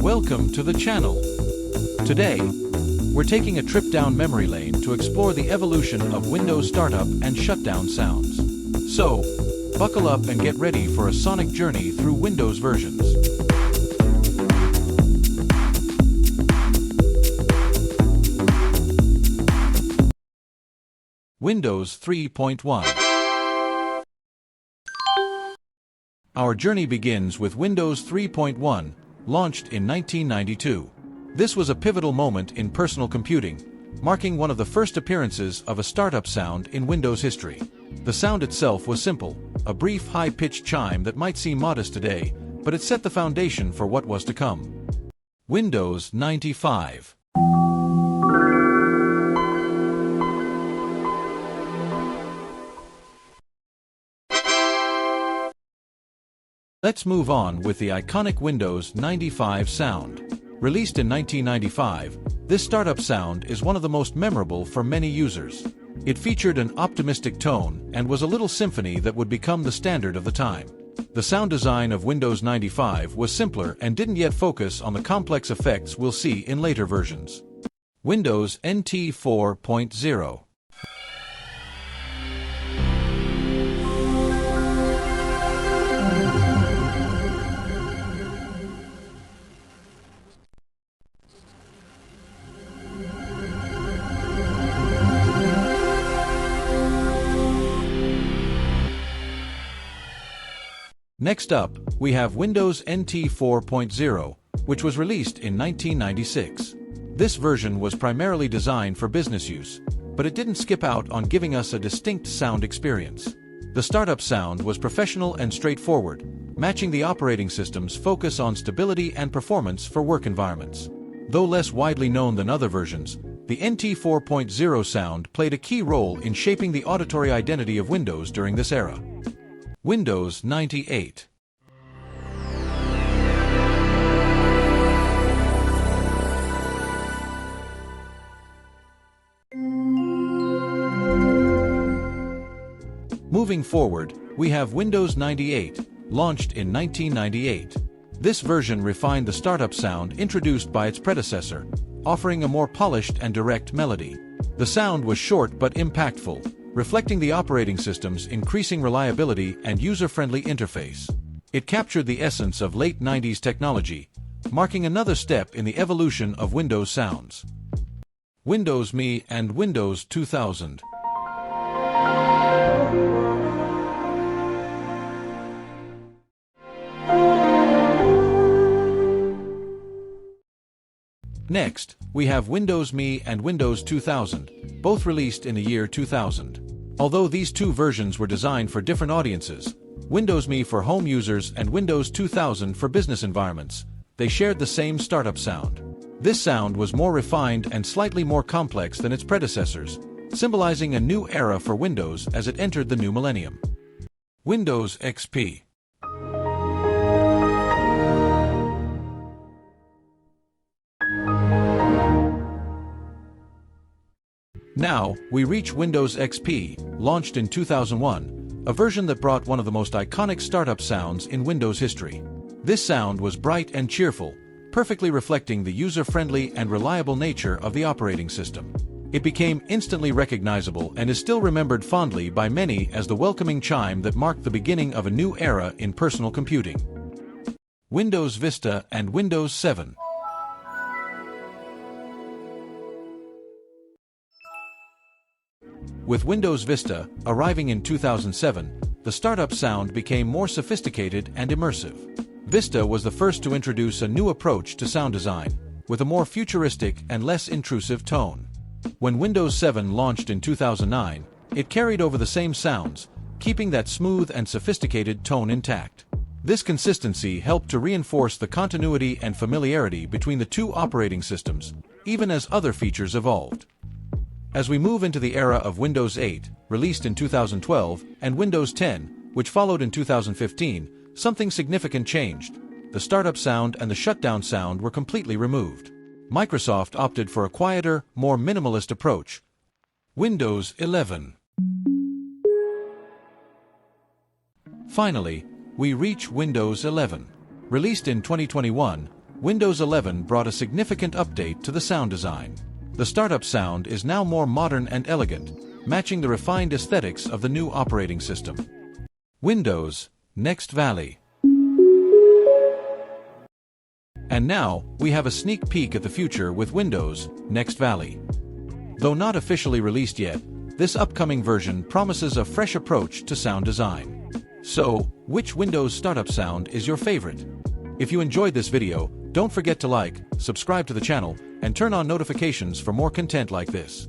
Welcome to the channel. Today, we're taking a trip down memory lane to explore the evolution of Windows startup and shutdown sounds. So, buckle up and get ready for a sonic journey through Windows versions. Windows 3.1. Our journey begins with Windows 3.1, launched in 1992. This was a pivotal moment in personal computing, marking one of the first appearances of a startup sound in Windows history. The sound itself was simple, a brief high-pitched chime that might seem modest today, but it set the foundation for what was to come. Windows 95. Let's move on with the iconic Windows 95 sound. Released in 1995, this startup sound is one of the most memorable for many users. It featured an optimistic tone and was a little symphony that would become the standard of the time. The sound design of Windows 95 was simpler and didn't yet focus on the complex effects we'll see in later versions. Windows NT 4.0. Next up, we have Windows NT 4.0, which was released in 1996. This version was primarily designed for business use, but it didn't skip out on giving us a distinct sound experience. The startup sound was professional and straightforward, matching the operating system's focus on stability and performance for work environments. Though less widely known than other versions, the NT 4.0 sound played a key role in shaping the auditory identity of Windows during this era. Windows 98. Moving forward, we have Windows 98, launched in 1998. This version refined the startup sound introduced by its predecessor, offering a more polished and direct melody. The sound was short but impactful, reflecting the operating system's increasing reliability and user-friendly interface. It captured the essence of late 90s technology, marking another step in the evolution of Windows sounds. Windows Me and Windows 2000. Next, we have Windows Me and Windows 2000, both released in the year 2000. Although these two versions were designed for different audiences, Windows Me for home users and Windows 2000 for business environments, they shared the same startup sound. This sound was more refined and slightly more complex than its predecessors, symbolizing a new era for Windows as it entered the new millennium. Windows XP. Now, we reach Windows XP, launched in 2001, a version that brought one of the most iconic startup sounds in Windows history. This sound was bright and cheerful, perfectly reflecting the user-friendly and reliable nature of the operating system. It became instantly recognizable and is still remembered fondly by many as the welcoming chime that marked the beginning of a new era in personal computing. Windows Vista and Windows 7. With Windows Vista arriving in 2007, the startup sound became more sophisticated and immersive. Vista was the first to introduce a new approach to sound design, with a more futuristic and less intrusive tone. When Windows 7 launched in 2009, it carried over the same sounds, keeping that smooth and sophisticated tone intact. This consistency helped to reinforce the continuity and familiarity between the two operating systems, even as other features evolved. As we move into the era of Windows 8, released in 2012, and Windows 10, which followed in 2015, something significant changed. The startup sound and the shutdown sound were completely removed. Microsoft opted for a quieter, more minimalist approach. Windows 11. Finally, we reach Windows 11. Released in 2021, Windows 11 brought a significant update to the sound design. The startup sound is now more modern and elegant, matching the refined aesthetics of the new operating system. Windows Next Valley. And now, we have a sneak peek at the future with Windows Next Valley. Though not officially released yet, this upcoming version promises a fresh approach to sound design. So, which Windows startup sound is your favorite? If you enjoyed this video, don't forget to like, subscribe to the channel, and turn on notifications for more content like this.